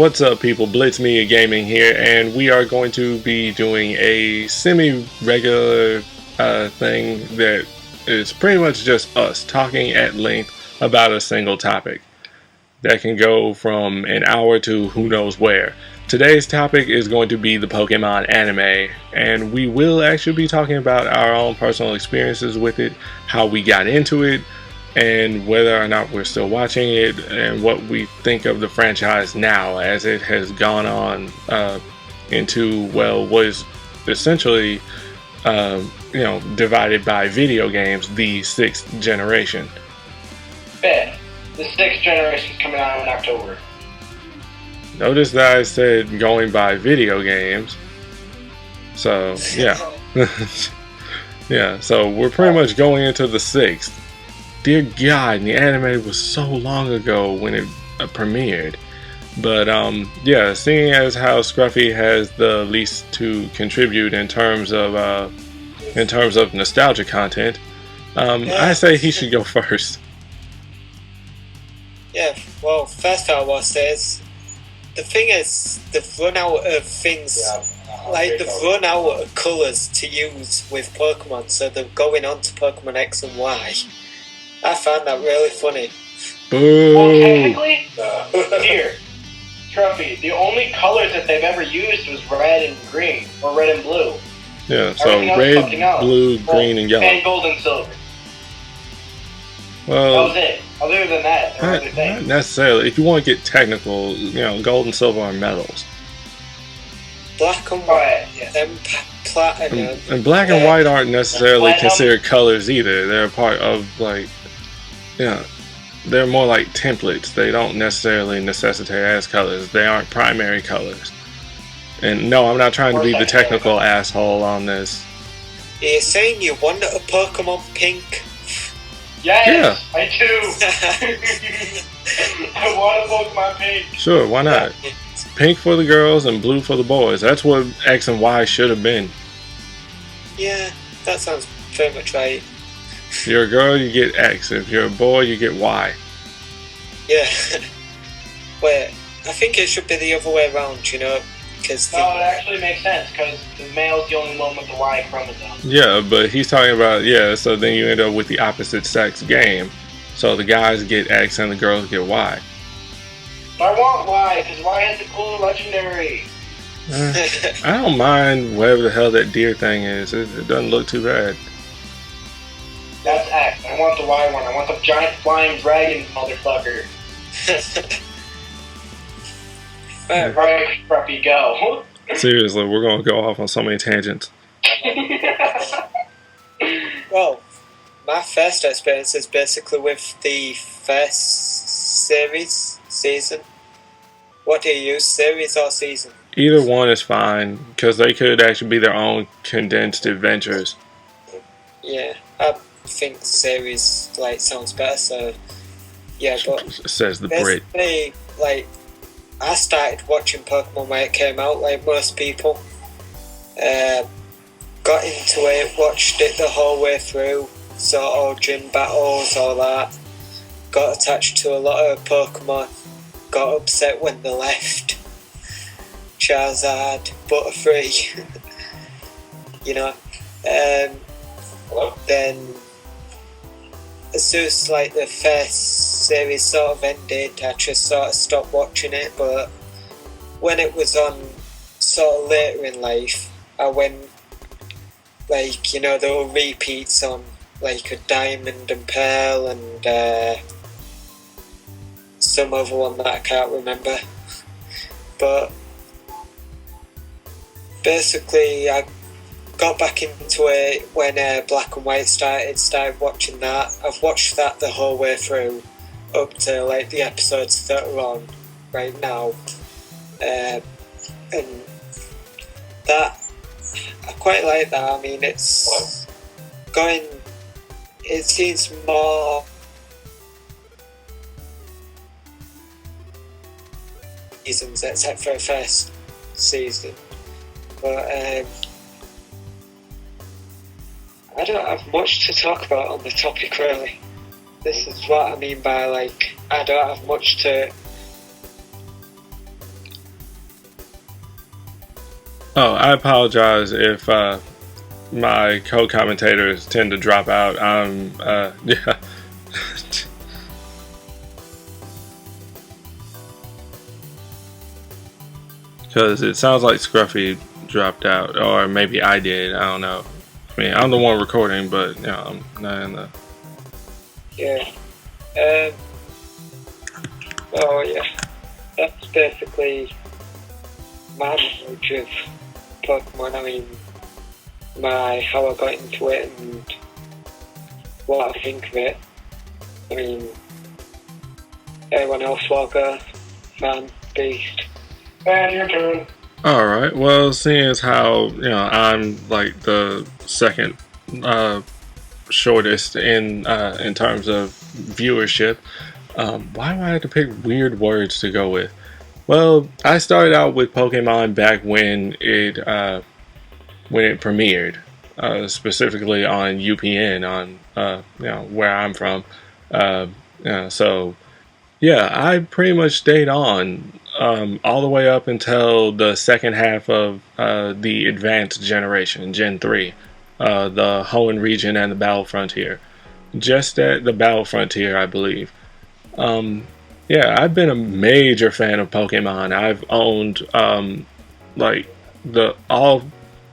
What's up, people? BlitzMediaGaming here, and we are going to be doing a semi-regular thing that is pretty much just us talking at length about a single topic that can go from an hour to who knows where. Today's topic is going to be the Pokemon anime, and we will actually be talking about our own personal experiences with it, how we got into it, and whether or not we're still watching it, and what we think of the franchise now as it has gone on into, well, what is essentially divided by video games, the 6th generation. Fifth. The 6th generation is coming out in October. Notice that I said going by video games. So, yeah. Yeah, so we're pretty much going into the 6th. Dear God, the anime was so long ago when it premiered. But, yeah, seeing as how Scruffy has the least to contribute in terms of nostalgia content, I say he should go first. Yeah, well, first I will say is, the thing is, they've run out of things, they've run out of colours to use with Pokemon, so they're going on to Pokemon X and Y. I found that really funny. Boo! Well, technically, here, Trophy, the only colors that they've ever used was red and green, or red and blue. Yeah, so red, blue, green, and yellow. And gold and silver. Well, that was it. Other than that, there were other things. Not necessarily. If you want to get technical, gold and silver are metals. Black and white, then platinum. And black and white aren't necessarily considered colors either. They're part of, they're more like templates. They don't necessarily necessitate as colors. They aren't primary colors. And no, I'm not trying to be the technical asshole on this. Are you saying you want a Pokemon pink? Yes, yeah. I do. I want a Pokemon pink. Sure, why not? Pink for the girls and blue for the boys. That's what X and Y should have been. Yeah, that sounds very much right. If you're a girl, you get X. If you're a boy, you get Y. Yeah. Wait, I think it should be the other way around, because... No, it actually makes sense, because the male's the only one with the Y chromosome. Yeah, but he's talking about, so then you end up with the opposite sex game. So the guys get X and the girls get Y. But I want Y, because Y has the cool legendary. I don't mind whatever the hell that deer thing is. It doesn't look too bad. That's X. I want the Y one. I want the giant flying dragon motherfucker. Right, Scruffy, go. Seriously, we're going to go off on so many tangents. Well, my first experience is basically with the first season. What do you use, series or season? Either one is fine, because they could actually be their own condensed adventures. Yeah, I think series sounds better, so yeah, but says the Brit. I started watching Pokemon when it came out, like most people. Got into it, watched it the whole way through, saw all gym battles, all that. Got attached to a lot of Pokemon. Got upset when they left. Charizard, Butterfree. Then as soon as the first series sort of ended, I just sort of stopped watching it. But when it was on sort of later in life, I went there were repeats on a Diamond and Pearl and some other one that I can't remember. But basically I got back into it when Black and White started watching that. I've watched that the whole way through up to the episodes that are on right now, and that I quite like that. I mean, it seems more seasons except for the first season, but I don't have much to talk about on the topic, really. This is what I mean by, I don't have much to Oh, I apologize if my co-commentators tend to drop out. Yeah. Because it sounds like Scruffy dropped out, or maybe I did. I don't know. I mean, I'm the one recording, but you know, I'm not in the. Yeah. Oh yeah. That's basically my knowledge of Pokemon. I mean, how I got into it and what I think of it. I mean, everyone else will go. Fan, beast. And your turn. All right. Well, seeing as how I'm like the second shortest in terms of viewership, why do I have to pick weird words to go with? Well, I started out with Pokemon back when it premiered, specifically on UPN, on where I'm from. So yeah, I pretty much stayed on all the way up until the second half of the advanced generation, Gen 3, the Hoenn region and the Battle Frontier. Just at the Battle Frontier, I believe. Yeah, I've been a major fan of Pokemon. I've owned like all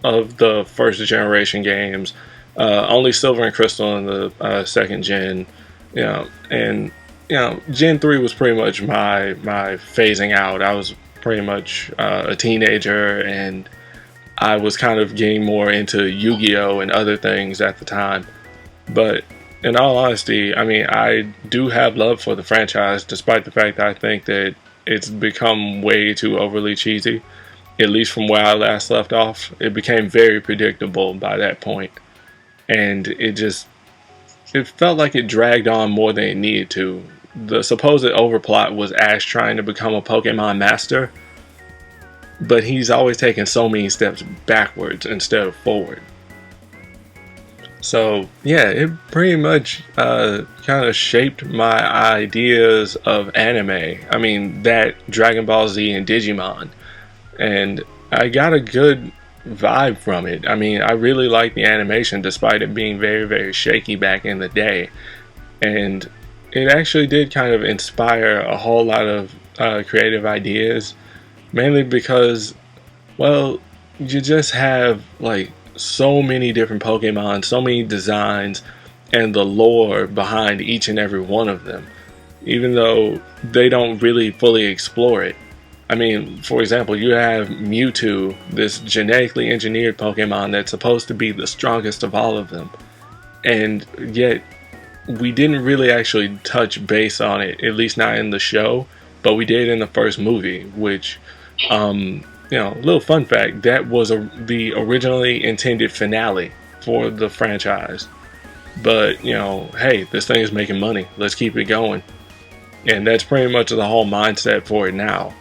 of the first generation games, only Silver and Crystal in the second gen, and Gen 3 was pretty much my phasing out. I was pretty much a teenager, and I was kind of getting more into Yu-Gi-Oh! And other things at the time. But in all honesty, I mean, I do have love for the franchise, despite the fact that I think that it's become way too overly cheesy. At least from where I last left off, it became very predictable by that point, and it felt like it dragged on more than it needed to. The supposed overplot was Ash trying to become a Pokemon master, but he's always taken so many steps backwards instead of forward. So yeah, it pretty much kind of shaped my ideas of anime. I mean, that Dragon Ball Z and Digimon, and I got a good vibe from it. I mean, I really liked the animation despite it being very, very shaky back in the day, and it actually did kind of inspire a whole lot of creative ideas, mainly because, well, you just have like so many different Pokemon, so many designs, and the lore behind each and every one of them, even though they don't really fully explore it. I mean, for example, you have Mewtwo, this genetically engineered Pokemon that's supposed to be the strongest of all of them, and yet we didn't really actually touch base on it, at least not in the show, but we did in the first movie, which, little fun fact, that was the originally intended finale for the franchise. But, hey, this thing is making money. Let's keep it going. And that's pretty much the whole mindset for it now.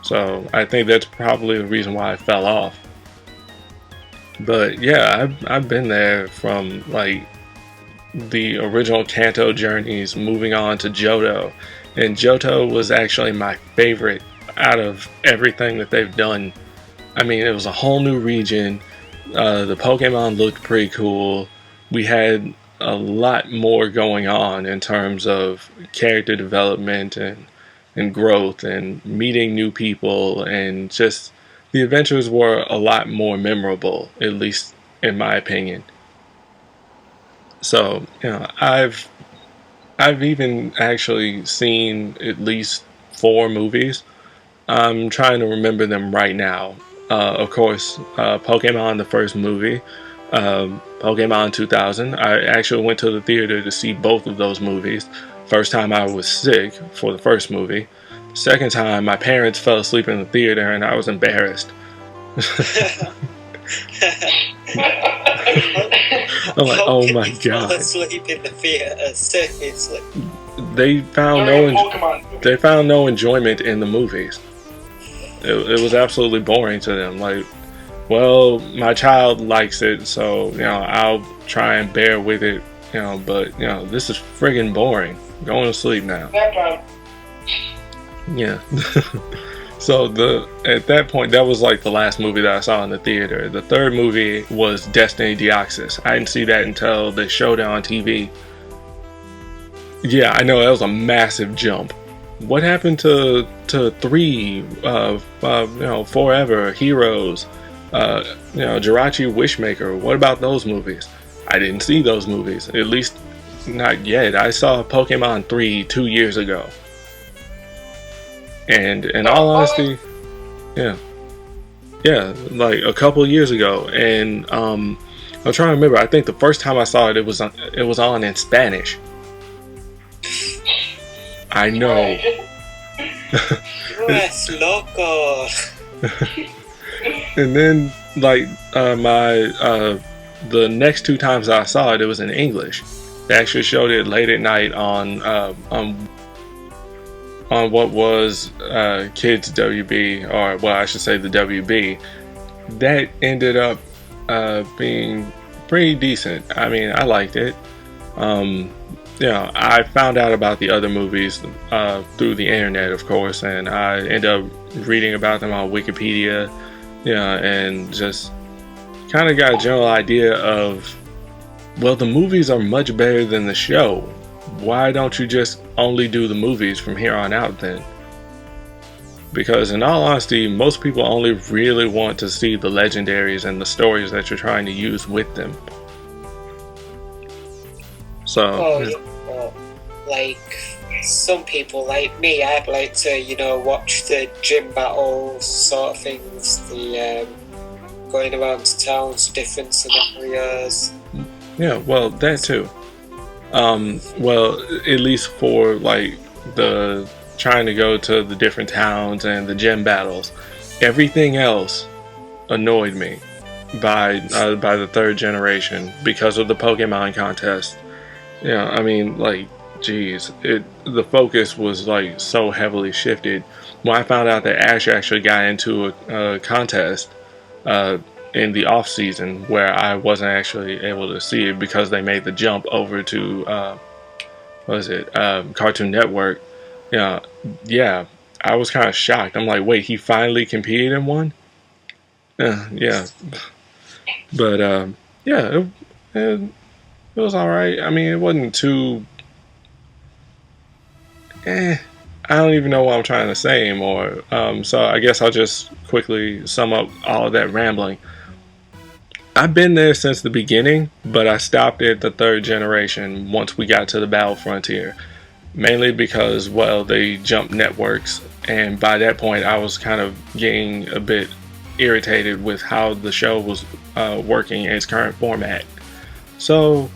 So I think that's probably the reason why I fell off. But yeah, I've been there from like the original Kanto journeys, moving on to Johto, and Johto was actually my favorite out of everything that they've done. I mean, it was a whole new region. The Pokemon looked pretty cool. We had a lot more going on in terms of character development and growth and meeting new people, and just the adventures were a lot more memorable, at least in my opinion. So, I've even actually seen at least 4 movies. I'm trying to remember them right now. Of course, Pokemon, the first movie, Pokemon 2000. I actually went to the theater to see both of those movies. First time I was sick for the first movie. Second time, my parents fell asleep in the theater and I was embarrassed. I'm like, oh my god! Asleep in the theater, seriously. They found no enjoyment in the movies. It was absolutely boring to them. Like, well, my child likes it, so I'll try and bear with it. But this is friggin' boring. Going to sleep now. Yeah. So at that point, that was like the last movie that I saw in the theater. The third movie was Destiny Deoxys. I didn't see that until they showed it on TV. Yeah, I know that was a massive jump. What happened to three, Forever, Heroes, Jirachi Wishmaker? What about those movies? I didn't see those movies. At least not yet. I saw Pokemon 3 2 years ago. And in all honesty, yeah, like a couple years ago. And I'm trying to remember. I think the first time I saw it, it was on in Spanish. I know. Yes, loco. And then, like, the next two times I saw it, it was in English. They actually showed it late at night on what was Kids WB, or well, I should say the WB. That ended up being pretty decent. I mean, I liked it. I found out about the other movies through the internet, of course, and I ended up reading about them on Wikipedia, and just kind of got a general idea of, well, the movies are much better than the show. Why don't you just only do the movies from here on out then? Because in all honesty, most people only really want to see the legendaries and the stories that you're trying to use with them. So, like some people like me, I'd like to, watch the gym battles sort of things, the going around to towns, different scenarios. Yeah, well, that too. Well, at least for like the trying to go to the different towns and the gym battles, everything else annoyed me by the third generation because of the Pokemon contest. I mean, like, geez, the focus was like so heavily shifted. When I found out that Ash actually got into a contest in the off season where I wasn't actually able to see it because they made the jump over to Cartoon Network. Yeah, I was kind of shocked. I'm like, wait, he finally competed in one? Yeah, but it was all right. I mean, it wasn't too. I don't even know what I'm trying to say anymore. So I guess I'll just quickly sum up all of that rambling. I've been there since the beginning, but I stopped at the third generation once we got to the Battle Frontier. Mainly because, well, they jumped networks, and by that point I was kind of getting a bit irritated with how the show was working in its current format. So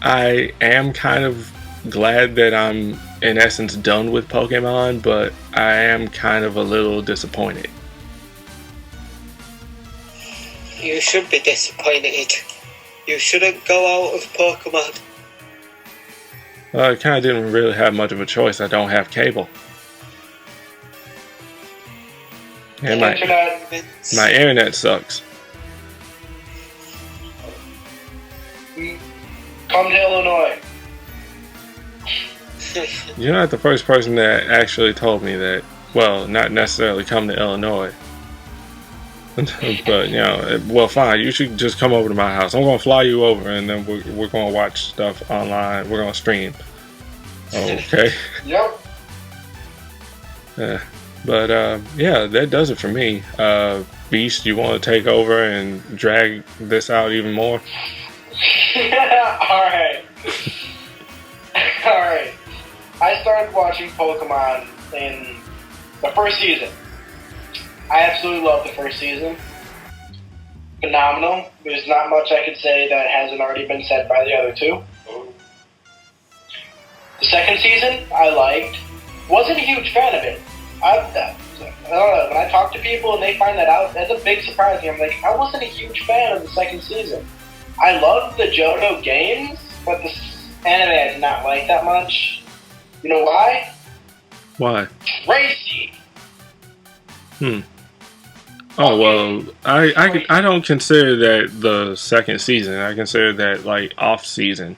I am kind of glad that I'm in essence done with Pokemon, but I am kind of a little disappointed. You should be disappointed. You shouldn't go out of Pokemon. I kind of didn't really have much of a choice. I don't have cable. And my internet sucks. Come to Illinois. You're not the first person that actually told me that. Well, not necessarily come to Illinois. But, well, fine. You should just come over to my house. I'm going to fly you over, and then we're going to watch stuff online. We're going to stream. Okay. Yep. But, that does it for me. Beast, you want to take over and drag this out even more? Alright. Alright. I started watching Pokemon in the first season. I absolutely love the first season. Phenomenal. There's not much I could say that hasn't already been said by the other two. The second season, I liked. Wasn't a huge fan of it. I don't know, when I talk to people and they find that out, that's a big surprise to me. I'm like, I wasn't a huge fan of the second season. I loved the Johto games, but the anime I did not like that much. You know why? Why? Racy. Oh, well, I don't consider that the second season. I consider that like off season.